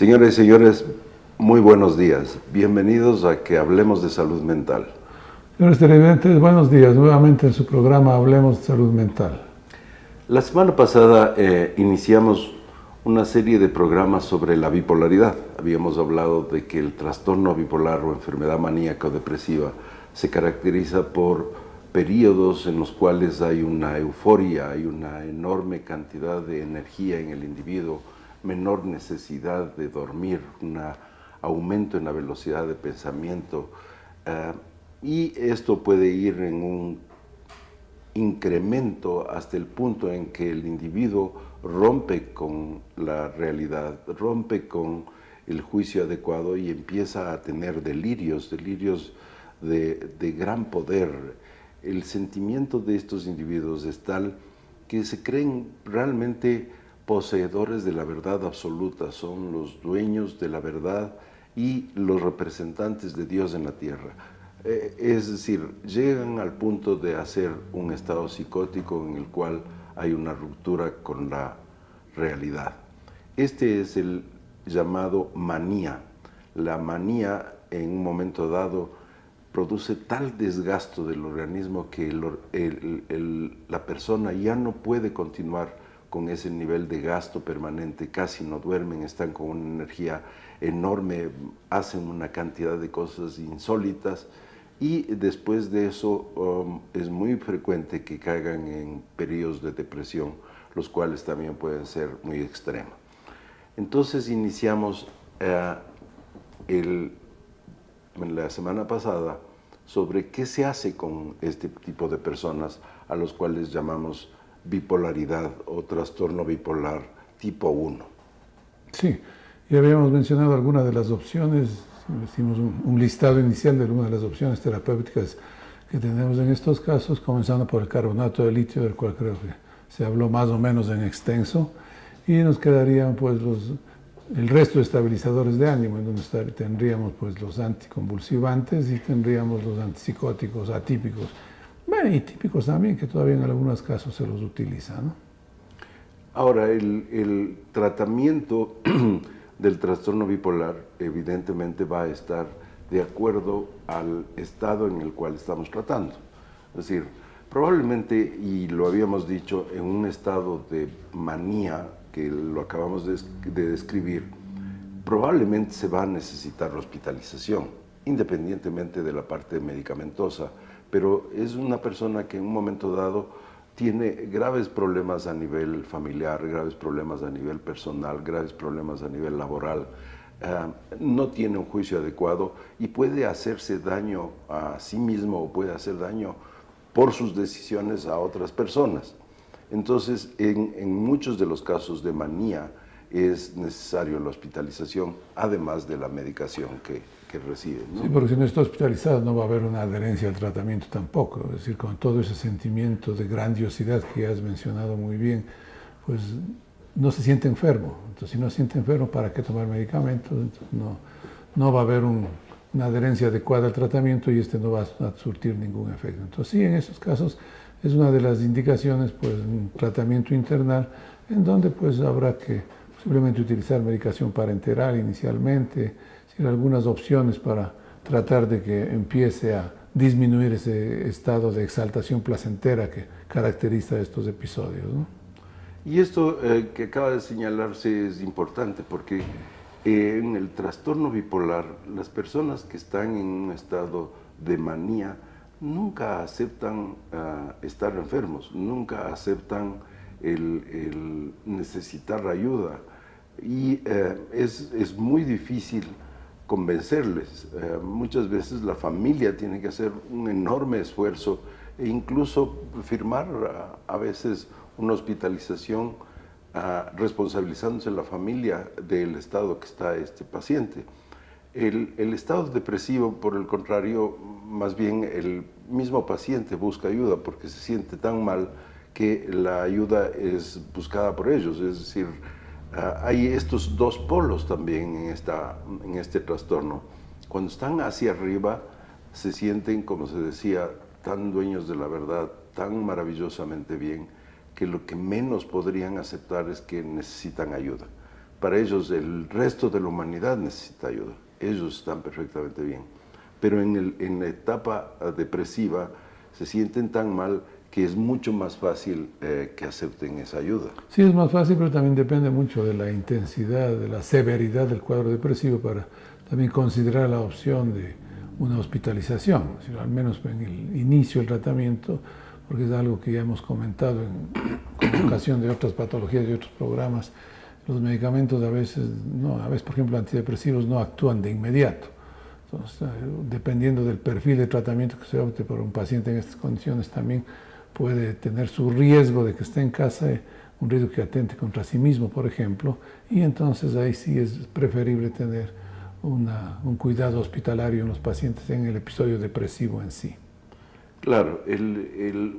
Señoras y señores, muy buenos días. Bienvenidos a que hablemos de salud mental. Señores televidentes, buenos días. Nuevamente en su programa Hablemos de Salud Mental. La semana pasada iniciamos una serie de programas sobre la bipolaridad. Habíamos hablado de que el trastorno bipolar o enfermedad maníaca o depresiva se caracteriza por periodos en los cuales hay una euforia, hay una enorme cantidad de energía en el individuo, menor necesidad de dormir, un aumento en la velocidad de pensamiento, y esto puede ir en un incremento hasta el punto en que el individuo rompe con la realidad, rompe con el juicio adecuado y empieza a tener delirios de gran poder. El sentimiento de estos individuos es tal que se creen realmente poseedores de la verdad absoluta, son los dueños de la verdad y los representantes de Dios en la tierra. Es decir, llegan al punto de hacer un estado psicótico en el cual hay una ruptura con la realidad. Este es el llamado manía. La manía en un momento dado produce tal desgasto del organismo que la persona ya no puede continuar con ese nivel de gasto permanente, casi no duermen, están con una energía enorme, hacen una cantidad de cosas insólitas y después de eso es muy frecuente que caigan en periodos de depresión, los cuales también pueden ser muy extremos. Entonces iniciamos la semana pasada sobre qué se hace con este tipo de personas a los cuales llamamos bipolaridad o trastorno bipolar tipo 1. Sí, ya habíamos mencionado algunas de las opciones, hicimos un listado inicial de algunas de las opciones terapéuticas que tenemos en estos casos, comenzando por el carbonato de litio, del cual creo que se habló más o menos en extenso, y nos quedarían pues el resto de estabilizadores de ánimo, en donde tendríamos pues los anticonvulsivantes y tendríamos los antipsicóticos atípicos. Bueno, y típicos también, que todavía en algunos casos se los utiliza, ¿no? Ahora, el tratamiento del trastorno bipolar evidentemente va a estar de acuerdo al estado en el cual estamos tratando. Es decir, probablemente, y lo habíamos dicho, en un estado de manía, que lo acabamos de describir, probablemente se va a necesitar hospitalización, independientemente de la parte medicamentosa, pero es una persona que en un momento dado tiene graves problemas a nivel familiar, graves problemas a nivel personal, graves problemas a nivel laboral, no tiene un juicio adecuado y puede hacerse daño a sí mismo o puede hacer daño por sus decisiones a otras personas. Entonces, en muchos de los casos de manía es necesario la hospitalización, además de la medicación que recibe, ¿no? Sí, porque si no está hospitalizado no va a haber una adherencia al tratamiento tampoco. Es decir, con todo ese sentimiento de grandiosidad que has mencionado muy bien, pues no se siente enfermo. Entonces, si no se siente enfermo, ¿para qué tomar medicamentos? Entonces, no va a haber una adherencia adecuada al tratamiento y este no va a surtir ningún efecto. Entonces, sí, en esos casos es una de las indicaciones, pues, un tratamiento internal en donde pues habrá que posiblemente utilizar medicación parenteral inicialmente, algunas opciones para tratar de que empiece a disminuir ese estado de exaltación placentera que caracteriza estos episodios, ¿no? Y esto que acaba de señalarse es importante porque en el trastorno bipolar, las personas que están en un estado de manía nunca aceptan estar enfermos, nunca aceptan el necesitar ayuda y es muy difícil convencerles. Muchas veces la familia tiene que hacer un enorme esfuerzo e incluso firmar a veces una hospitalización responsabilizándose la familia del estado que está este paciente. El estado depresivo, por el contrario, más bien el mismo paciente busca ayuda porque se siente tan mal que la ayuda es buscada por ellos, es decir, hay estos dos polos también en este trastorno. Cuando están hacia arriba, se sienten, como se decía, tan dueños de la verdad, tan maravillosamente bien, que lo que menos podrían aceptar es que necesitan ayuda. para ellos el resto de la humanidad necesita ayuda. Ellos están perfectamente bien. Pero en la etapa depresiva se sienten tan mal que es mucho más fácil que acepten esa ayuda. Sí, es más fácil, pero también depende mucho de la intensidad, de la severidad del cuadro depresivo para también considerar la opción de una hospitalización, al menos en el inicio del tratamiento, porque es algo que ya hemos comentado con ocasión de otras patologías y otros programas. Los medicamentos a veces, por ejemplo, antidepresivos no actúan de inmediato. Entonces, dependiendo del perfil de tratamiento que se opte por un paciente en estas condiciones, también puede tener su riesgo de que esté en casa, un riesgo que atente contra sí mismo, por ejemplo, y entonces ahí sí es preferible tener un cuidado hospitalario en los pacientes en el episodio depresivo en sí. Claro,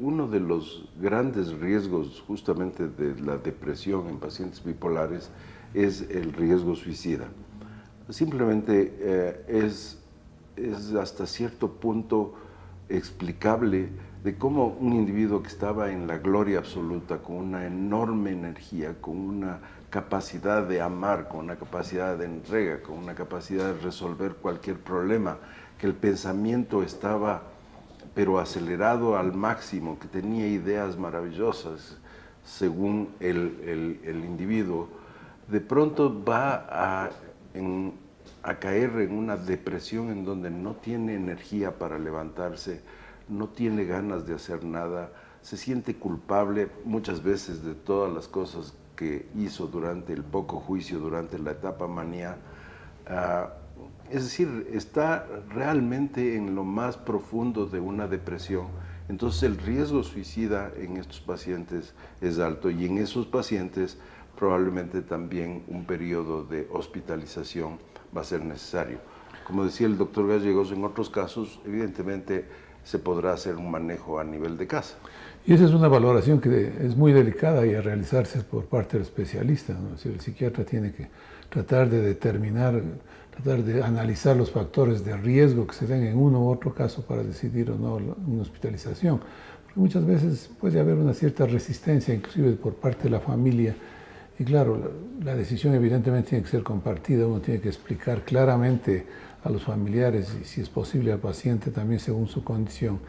uno de los grandes riesgos justamente de la depresión en pacientes bipolares es el riesgo suicida. Simplemente es hasta cierto punto explicable de cómo un individuo que estaba en la gloria absoluta, con una enorme energía, con una capacidad de amar, con una capacidad de entrega, con una capacidad de resolver cualquier problema, que el pensamiento estaba pero acelerado al máximo, que tenía ideas maravillosas según el individuo, de pronto va a caer en una depresión en donde no tiene energía para levantarse, no tiene ganas de hacer nada, se siente culpable muchas veces de todas las cosas que hizo durante el poco juicio, durante la etapa manía. Es decir, está realmente en lo más profundo de una depresión. Entonces el riesgo suicida en estos pacientes es alto y en esos pacientes probablemente también un periodo de hospitalización va a ser necesario. Como decía el doctor Gallegos, en otros casos evidentemente se podrá hacer un manejo a nivel de casa. Y esa es una valoración que es muy delicada y a realizarse por parte del especialista, ¿no? Si el psiquiatra tiene que tratar de determinar, tratar de analizar los factores de riesgo que se den en uno u otro caso para decidir o no una hospitalización. Porque muchas veces puede haber una cierta resistencia, inclusive por parte de la familia. Y claro, la decisión evidentemente tiene que ser compartida, uno tiene que explicar claramente a los familiares y si es posible al paciente también según su condición,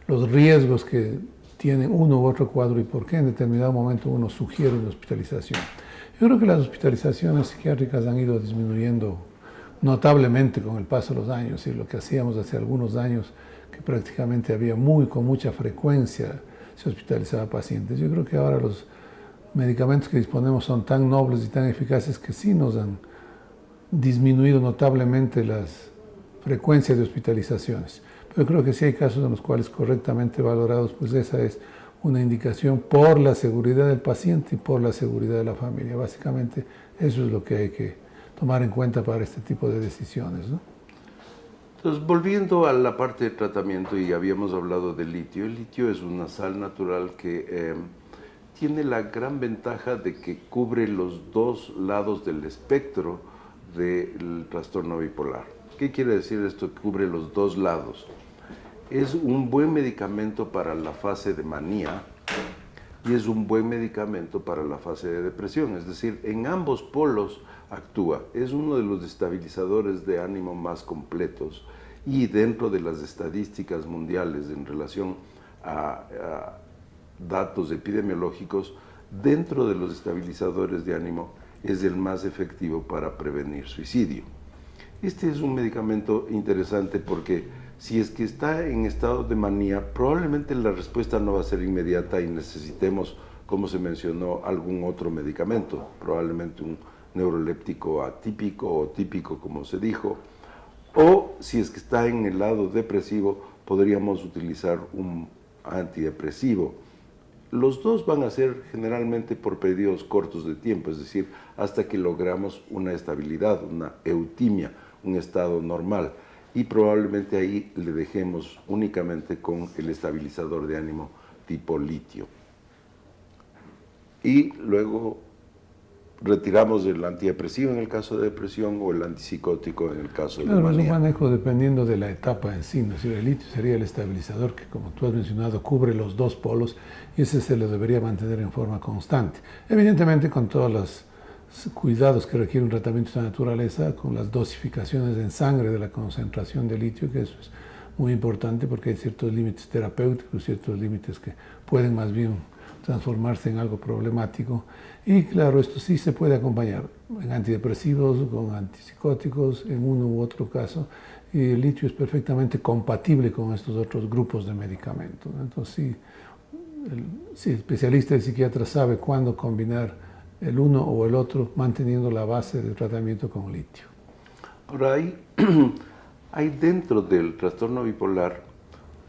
los riesgos que tiene uno u otro cuadro y por qué en determinado momento uno sugiere una hospitalización. Yo creo que las hospitalizaciones psiquiátricas han ido disminuyendo notablemente con el paso de los años, y lo que hacíamos hace algunos años, que prácticamente había con mucha frecuencia se hospitalizaba pacientes. Yo creo que ahora los medicamentos que disponemos son tan nobles y tan eficaces que sí nos han disminuido notablemente las frecuencias de hospitalizaciones. Pero creo que sí hay casos en los cuales correctamente valorados, pues esa es una indicación por la seguridad del paciente y por la seguridad de la familia. Básicamente eso es lo que hay que tomar en cuenta para este tipo de decisiones, ¿no? Entonces, volviendo a la parte de tratamiento, y habíamos hablado del litio. El litio es una sal natural que tiene la gran ventaja de que cubre los dos lados del espectro del trastorno bipolar. ¿Qué quiere decir esto? Que cubre los dos lados. Es un buen medicamento para la fase de manía y es un buen medicamento para la fase de depresión. Es decir, en ambos polos actúa. Es uno de los estabilizadores de ánimo más completos y dentro de las estadísticas mundiales en relación a datos epidemiológicos, dentro de los estabilizadores de ánimo es el más efectivo para prevenir suicidio. Este es un medicamento interesante porque si es que está en estado de manía, probablemente la respuesta no va a ser inmediata y necesitemos, como se mencionó, algún otro medicamento, probablemente un neuroléptico atípico o típico, como se dijo, o si es que está en el lado depresivo, podríamos utilizar un antidepresivo. Los dos van a ser generalmente por periodos cortos de tiempo, es decir, hasta que logramos una estabilidad, una eutimia, un estado normal, y probablemente ahí le dejemos únicamente con el estabilizador de ánimo tipo litio. Y luego retiramos el antidepresivo en el caso de depresión o el antipsicótico en el caso de manía. Es un manejo dependiendo de la etapa en sí, ¿no? Si el litio sería el estabilizador que, como tú has mencionado, cubre los dos polos y ese se lo debería mantener en forma constante. Evidentemente con todas las cuidados que requiere un tratamiento de esta naturaleza, con las dosificaciones en sangre de la concentración de litio, que eso es muy importante porque hay ciertos límites terapéuticos, ciertos límites que pueden más bien transformarse en algo problemático. Y claro, esto sí se puede acompañar en antidepresivos, con antipsicóticos, en uno u otro caso. Y el litio es perfectamente compatible con estos otros grupos de medicamentos. Entonces, sí, el especialista y psiquiatra sabe cuándo combinar el uno o el otro, manteniendo la base de tratamiento con litio. Ahora, hay dentro del trastorno bipolar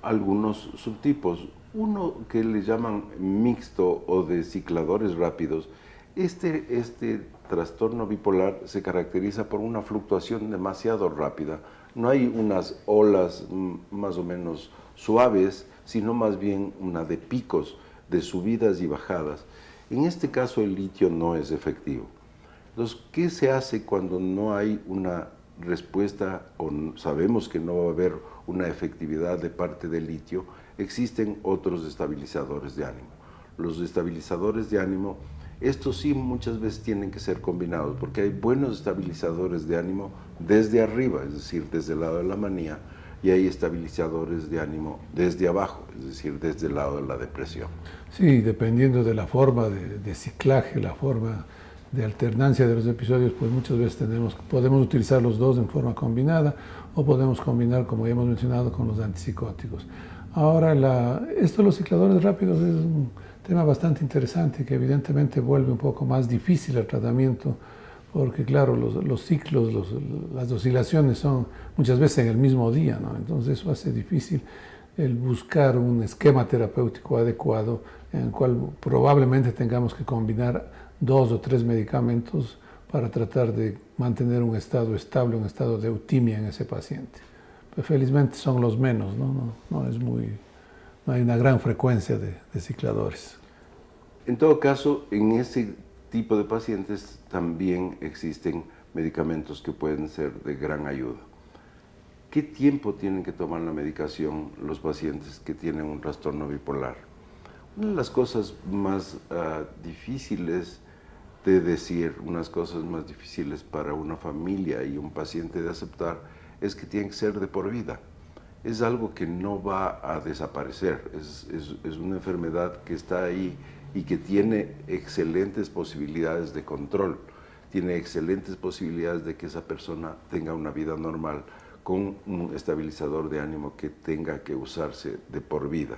algunos subtipos. Uno que le llaman mixto o de cicladores rápidos. Este trastorno bipolar se caracteriza por una fluctuación demasiado rápida. No hay unas olas más o menos suaves, sino más bien una de picos, de subidas y bajadas. En este caso el litio no es efectivo. Entonces, ¿qué se hace cuando no hay una respuesta o sabemos que no va a haber una efectividad de parte del litio? Existen otros estabilizadores de ánimo. Los estabilizadores de ánimo, estos sí muchas veces tienen que ser combinados, porque hay buenos estabilizadores de ánimo desde arriba, es decir, desde el lado de la manía, y hay estabilizadores de ánimo desde abajo, es decir, desde el lado de la depresión. Sí, dependiendo de la forma de ciclaje, la forma de alternancia de los episodios, pues muchas veces podemos utilizar los dos en forma combinada o podemos combinar, como ya hemos mencionado, con los antipsicóticos. Ahora, esto de los cicladores rápidos es un tema bastante interesante que evidentemente vuelve un poco más difícil el tratamiento porque, claro, los ciclos, las oscilaciones son muchas veces en el mismo día, ¿no? Entonces eso hace difícil el buscar un esquema terapéutico adecuado en el cual probablemente tengamos que combinar 2 o 3 medicamentos para tratar de mantener un estado estable, un estado de eutimia en ese paciente. Pero felizmente son los menos, ¿no? No hay una gran frecuencia de cicladores. En todo caso, en ese tipo de pacientes también existen medicamentos que pueden ser de gran ayuda. ¿Qué tiempo tienen que tomar la medicación los pacientes que tienen un trastorno bipolar? Una de las cosas más difíciles de decir, unas cosas más difíciles para una familia y un paciente de aceptar, es que tiene que ser de por vida. Es algo que no va a desaparecer, es una enfermedad que está ahí y que tiene excelentes posibilidades de control, tiene excelentes posibilidades de que esa persona tenga una vida normal con un estabilizador de ánimo que tenga que usarse de por vida.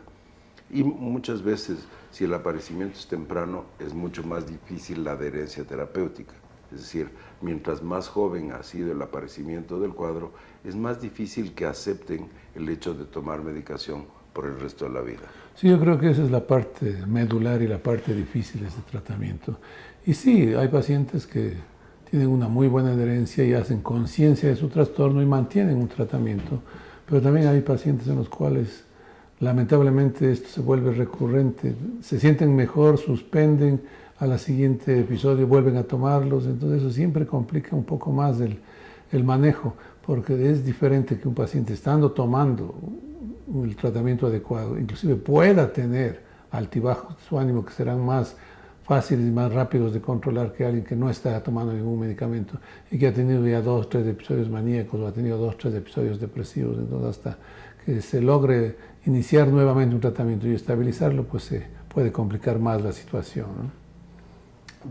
Y muchas veces, si el aparecimiento es temprano, es mucho más difícil la adherencia terapéutica. Es decir, mientras más joven ha sido el aparecimiento del cuadro, es más difícil que acepten el hecho de tomar medicación por el resto de la vida. Sí, yo creo que esa es la parte medular y la parte difícil de este tratamiento. Y sí, hay pacientes que tienen una muy buena adherencia y hacen conciencia de su trastorno y mantienen un tratamiento, pero también hay pacientes en los cuales lamentablemente esto se vuelve recurrente, se sienten mejor, suspenden, al siguiente episodio vuelven a tomarlos, entonces eso siempre complica un poco más el manejo, porque es diferente que un paciente estando tomando el tratamiento adecuado, inclusive pueda tener altibajos de su ánimo que serán más fáciles y más rápidos de controlar que alguien que no está tomando ningún medicamento y que ha tenido ya 2 o 3 episodios maníacos o ha tenido 2 o 3 episodios depresivos. Entonces, hasta que se logre iniciar nuevamente un tratamiento y estabilizarlo, pues se puede complicar más la situación, ¿no?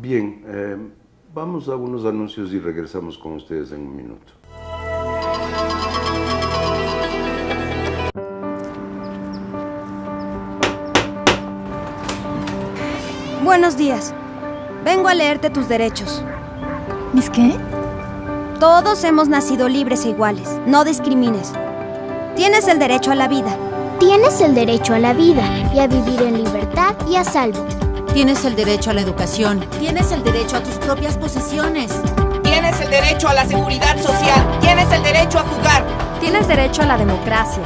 Bien, vamos a unos anuncios y regresamos con ustedes en un minuto. Buenos días. Vengo a leerte tus derechos. ¿Mis qué? Todos hemos nacido libres e iguales. No discrimines. Tienes el derecho a la vida. Tienes el derecho a la vida y a vivir en libertad y a salvo. Tienes el derecho a la educación. Tienes el derecho a tus propias posesiones. Tienes el derecho a la seguridad social. Tienes el derecho a jugar. Tienes derecho a la democracia.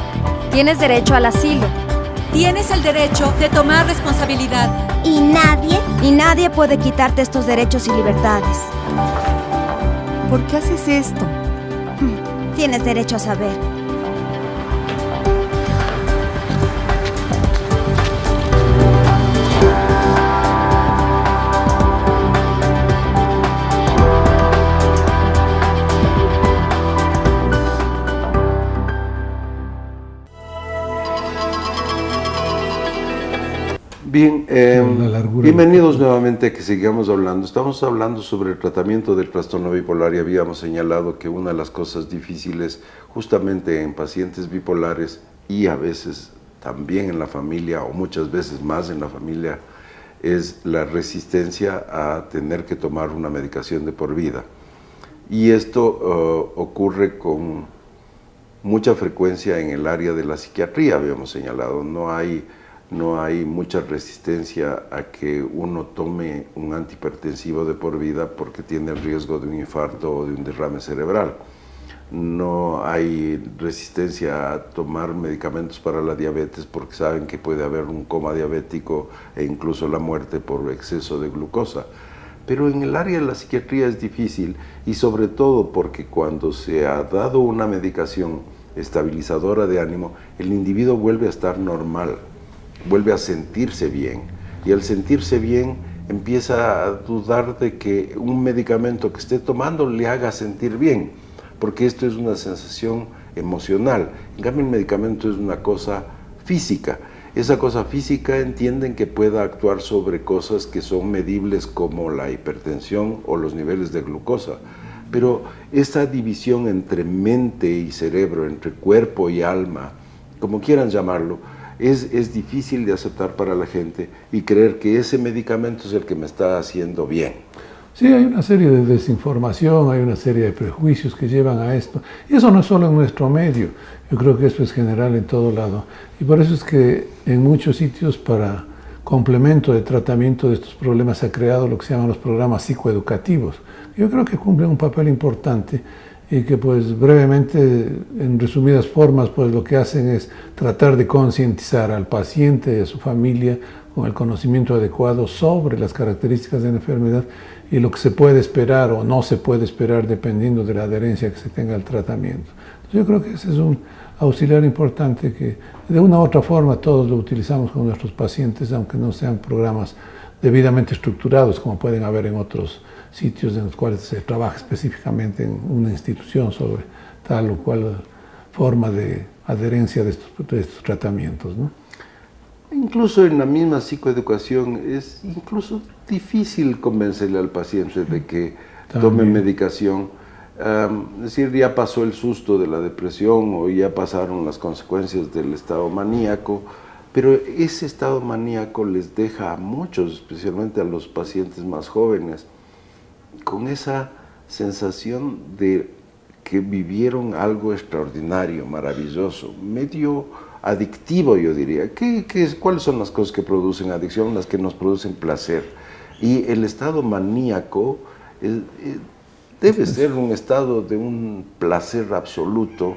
Tienes derecho al asilo. Tienes el derecho de tomar responsabilidad. Y nadie puede quitarte estos derechos y libertades. ¿Por qué haces esto? Tienes derecho a saber. Bien, la largura bienvenidos nuevamente a que sigamos hablando. Estamos hablando sobre el tratamiento del trastorno bipolar y habíamos señalado que una de las cosas difíciles justamente en pacientes bipolares y a veces también en la familia o muchas veces más en la familia es la resistencia a tener que tomar una medicación de por vida. Y esto ocurre con mucha frecuencia en el área de la psiquiatría, habíamos señalado. No hay mucha resistencia a que uno tome un antihipertensivo de por vida porque tiene el riesgo de un infarto o de un derrame cerebral. No hay resistencia a tomar medicamentos para la diabetes porque saben que puede haber un coma diabético e incluso la muerte por exceso de glucosa. Pero en el área de la psiquiatría es difícil y sobre todo porque cuando se ha dado una medicación estabilizadora de ánimo, el individuo vuelve a estar normal, vuelve a sentirse bien y al sentirse bien empieza a dudar de que un medicamento que esté tomando le haga sentir bien, porque esto es una sensación emocional. En cambio el medicamento es una cosa física. Esa cosa física entienden que pueda actuar sobre cosas que son medibles como la hipertensión o los niveles de glucosa. Pero esta división entre mente y cerebro, entre cuerpo y alma, como quieran llamarlo, es difícil de aceptar para la gente y creer que ese medicamento es el que me está haciendo bien. Sí, hay una serie de desinformación, hay una serie de prejuicios que llevan a esto. Y eso no es solo en nuestro medio, yo creo que esto es general en todo lado. Y por eso es que en muchos sitios para complemento de tratamiento de estos problemas se ha creado lo que se llaman los programas psicoeducativos. Yo creo que cumplen un papel importante y que pues brevemente, en resumidas formas, pues lo que hacen es tratar de concientizar al paciente y a su familia con el conocimiento adecuado sobre las características de la enfermedad y lo que se puede esperar o no se puede esperar dependiendo de la adherencia que se tenga al tratamiento. Entonces yo creo que ese es un auxiliar importante que de una u otra forma todos lo utilizamos con nuestros pacientes, aunque no sean programas debidamente estructurados como pueden haber en otros sitios en los cuales se trabaja específicamente en una institución sobre tal o cual forma de adherencia de estos tratamientos, ¿no? Incluso en la misma psicoeducación es incluso difícil convencerle al paciente de que tome medicación. Es decir, ya pasó el susto de la depresión o ya pasaron las consecuencias del estado maníaco, pero ese estado maníaco les deja a muchos, especialmente a los pacientes más jóvenes, con esa sensación de que vivieron algo extraordinario, maravilloso, medio adictivo, yo diría. ¿Cuáles son las cosas que producen adicción? Las que nos producen placer. Y el estado maníaco debe ser un estado de un placer absoluto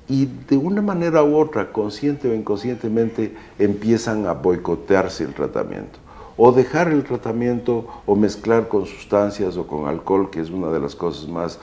y de una manera u otra, consciente o inconscientemente, empiezan a boicotearse el tratamiento. O dejar el tratamiento o mezclar con sustancias o con alcohol, que es una de las cosas más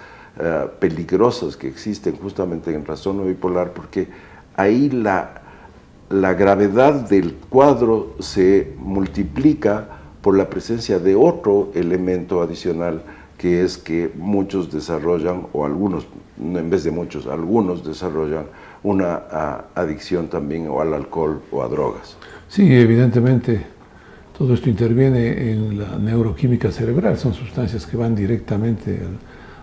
peligrosas que existen justamente en el trastorno bipolar, porque ahí la gravedad del cuadro se multiplica por la presencia de otro elemento adicional, que es que muchos desarrollan, o algunos, en vez de muchos, algunos desarrollan una adicción también o al alcohol o a drogas. Sí, evidentemente todo esto interviene en la neuroquímica cerebral, son sustancias que van directamente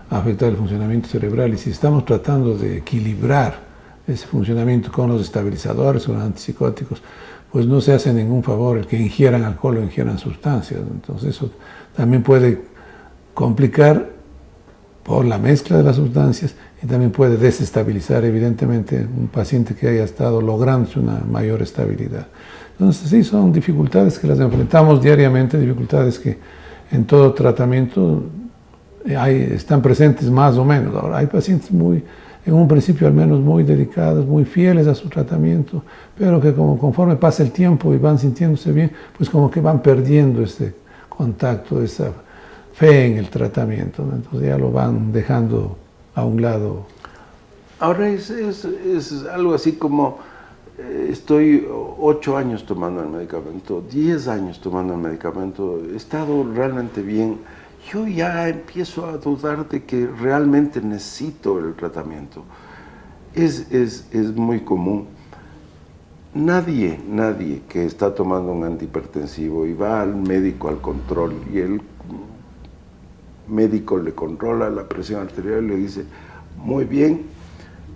a afectar el funcionamiento cerebral y si estamos tratando de equilibrar ese funcionamiento con los estabilizadores, con los antipsicóticos, pues no se hace ningún favor el que ingieran alcohol o ingieran sustancias. Entonces eso también puede complicar por la mezcla de las sustancias y también puede desestabilizar evidentemente un paciente que haya estado logrando una mayor estabilidad. Entonces sí, son dificultades que las enfrentamos diariamente, dificultades que en todo tratamiento están presentes más o menos. Ahora hay pacientes en un principio al menos muy dedicados, muy fieles a su tratamiento, pero que conforme pasa el tiempo y van sintiéndose bien, pues como que van perdiendo ese contacto, esa fe en el tratamiento, ¿no? Entonces ya lo van dejando a un lado. Ahora es algo así como, estoy 8 años tomando el medicamento, 10 años tomando el medicamento, he estado realmente bien. Yo ya empiezo a dudar de que realmente necesito el tratamiento. Es muy común. nadie que está tomando un antihipertensivo y va al médico al control y el médico le controla la presión arterial y le dice, muy bien,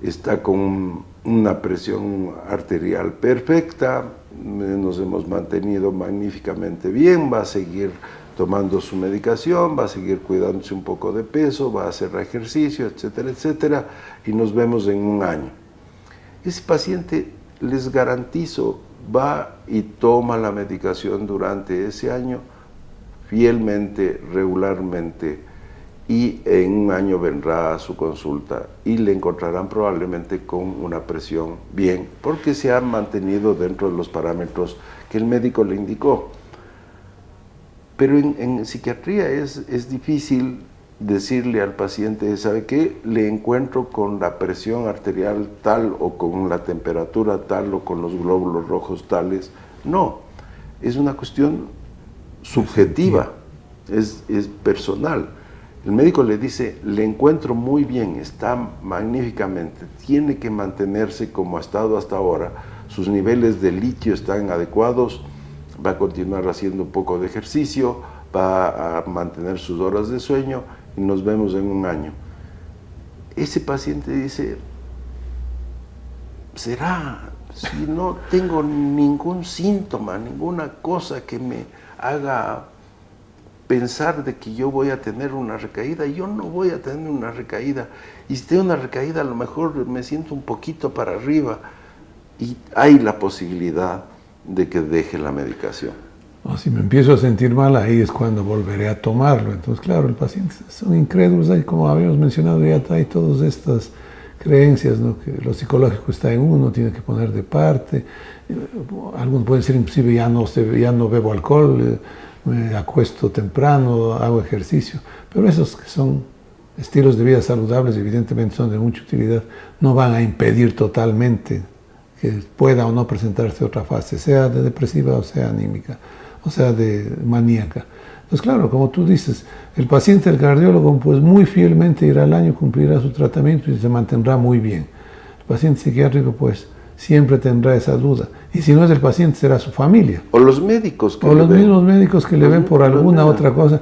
está con una presión arterial perfecta, nos hemos mantenido magníficamente bien, va a seguir tomando su medicación, va a seguir cuidándose un poco de peso, va a hacer ejercicio, etcétera, etcétera, y nos vemos en un año. Ese paciente, les garantizo, va y toma la medicación durante ese año fielmente, regularmente, y en un año vendrá a su consulta y le encontrarán probablemente con una presión bien, porque se ha mantenido dentro de los parámetros que el médico le indicó. Pero en psiquiatría es difícil decirle al paciente, ¿sabe qué? Le encuentro con la presión arterial tal o con la temperatura tal o con los glóbulos rojos tales. No, es una cuestión subjetiva, es personal. El médico le dice, le encuentro muy bien, está magníficamente, tiene que mantenerse como ha estado hasta ahora, sus niveles de litio están adecuados, va a continuar haciendo un poco de ejercicio, va a mantener sus horas de sueño y nos vemos en un año. Ese paciente dice, ¿será? Si no tengo ningún síntoma, ninguna cosa que me haga pensar de que yo voy a tener una recaída, yo no voy a tener una recaída, y si tengo una recaída a lo mejor me siento un poquito para arriba, y hay la posibilidad de que deje la medicación. O si me empiezo a sentir mal, ahí es cuando volveré a tomarlo. Entonces, claro, el paciente son incrédulos, ahí, como habíamos mencionado, ya hay todas estas creencias, ¿no? Que lo psicológico está en uno, tiene que poner de parte. Algunos pueden decir, inclusive, ya no bebo alcohol, me acuesto temprano, hago ejercicio, pero esos que son estilos de vida saludables, evidentemente son de mucha utilidad, no van a impedir totalmente que pueda o no presentarse otra fase, sea de depresiva o sea anímica, o sea de maníaca. Entonces, claro, como tú dices, el paciente, el cardiólogo, pues muy fielmente irá al año, cumplirá su tratamiento y se mantendrá muy bien. El paciente psiquiátrico, pues, siempre tendrá esa duda. Y si no es el paciente, será su familia. O los médicos que o los mismos médicos que le ven por alguna otra cosa.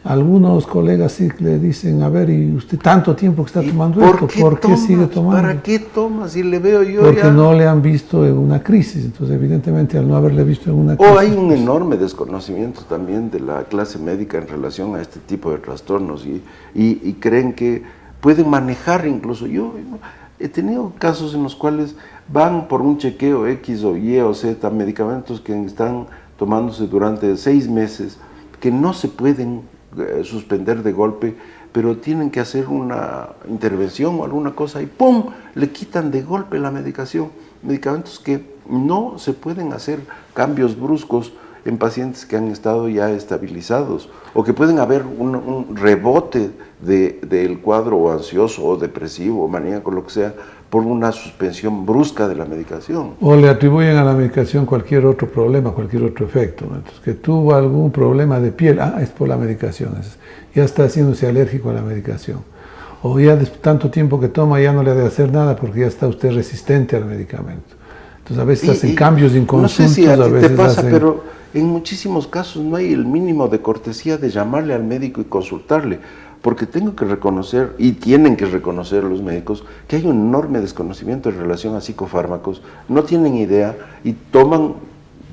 Algunos colegas sí le dicen, a ver, ¿y usted tanto tiempo que está tomando esto? ¿Por qué sigue tomando? ¿Para qué tomas? Y le veo yo porque ya... no le han visto en una crisis. Entonces, evidentemente, al no haberle visto en una crisis... O hay un enorme desconocimiento también de la clase médica en relación a este tipo de trastornos y creen que pueden manejar incluso. Yo he tenido casos en los cuales van por un chequeo X o Y o Z, medicamentos que están tomándose durante 6 meses, que no se pueden suspender de golpe, pero tienen que hacer una intervención o alguna cosa y ¡pum!, le quitan de golpe la medicación. Medicamentos que no se pueden hacer cambios bruscos en pacientes que han estado ya estabilizados, o que pueden haber un rebote del cuadro ansioso o depresivo o maníaco, lo que sea, por una suspensión brusca de la medicación. O le atribuyen a la medicación cualquier otro problema, cualquier otro efecto. Entonces, que tuvo algún problema de piel, es por la medicación, ya está haciéndose alérgico a la medicación. O ya de tanto tiempo que toma ya no le ha de hacer nada porque ya está usted resistente al medicamento. Entonces a veces hacen cambios inconsultos. No sé si a ti veces te pasa, pero en muchísimos casos no hay el mínimo de cortesía de llamarle al médico y consultarle, porque tengo que reconocer, y tienen que reconocer los médicos, que hay un enorme desconocimiento en relación a psicofármacos, no tienen idea y toman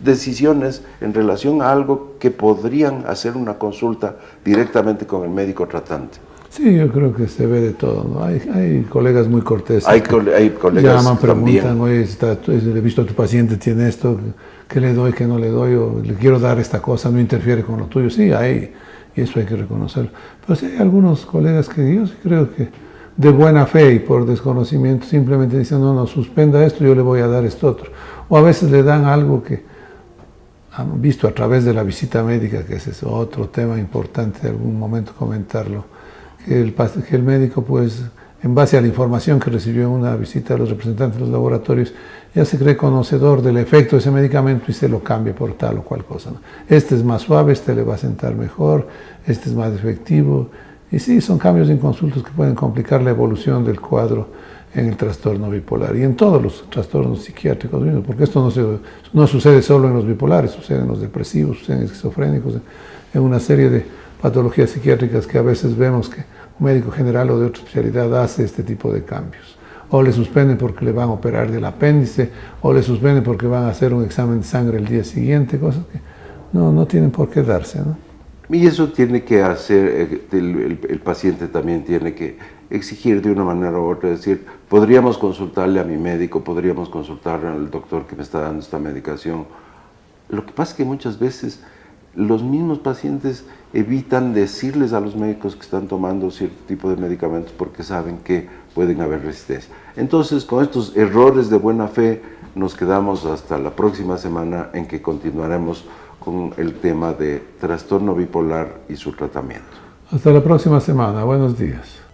decisiones en relación a algo que podrían hacer una consulta directamente con el médico tratante. Sí, yo creo que se ve de todo, ¿no? Hay colegas muy corteses. Hay colegas llaman, preguntan, también. oye, he visto a tu paciente, tiene esto, ¿qué le doy, qué no le doy? O le quiero dar esta cosa, no interfiere con lo tuyo. Sí, hay, y eso hay que reconocerlo. Pero sí hay algunos colegas que yo sí creo que de buena fe y por desconocimiento simplemente dicen, no, suspenda esto, yo le voy a dar esto otro. O a veces le dan algo que han visto a través de la visita médica, que ese es otro tema importante de algún momento comentarlo, que el médico, pues, en base a la información que recibió en una visita de los representantes de los laboratorios, ya se cree conocedor del efecto de ese medicamento y se lo cambia por tal o cual cosa, ¿no? Este es más suave, este le va a sentar mejor, este es más efectivo. Y sí, son cambios inconsultos que pueden complicar la evolución del cuadro en el trastorno bipolar y en todos los trastornos psiquiátricos mismos, porque esto no sucede solo en los bipolares, sucede en los depresivos, sucede en esquizofrénicos, en una serie de patologías psiquiátricas que a veces vemos que un médico general o de otra especialidad hace este tipo de cambios. O le suspenden porque le van a operar del apéndice, o le suspenden porque van a hacer un examen de sangre el día siguiente, cosas que no tienen por qué darse, ¿no? Y eso tiene que hacer, el paciente también tiene que exigir de una manera u otra, es decir, podríamos consultarle a mi médico, podríamos consultarle al doctor que me está dando esta medicación. Lo que pasa es que muchas veces los mismos pacientes evitan decirles a los médicos que están tomando cierto tipo de medicamentos porque saben que pueden haber resistencia. Entonces, con estos errores de buena fe, nos quedamos hasta la próxima semana en que continuaremos con el tema de trastorno bipolar y su tratamiento. Hasta la próxima semana. Buenos días.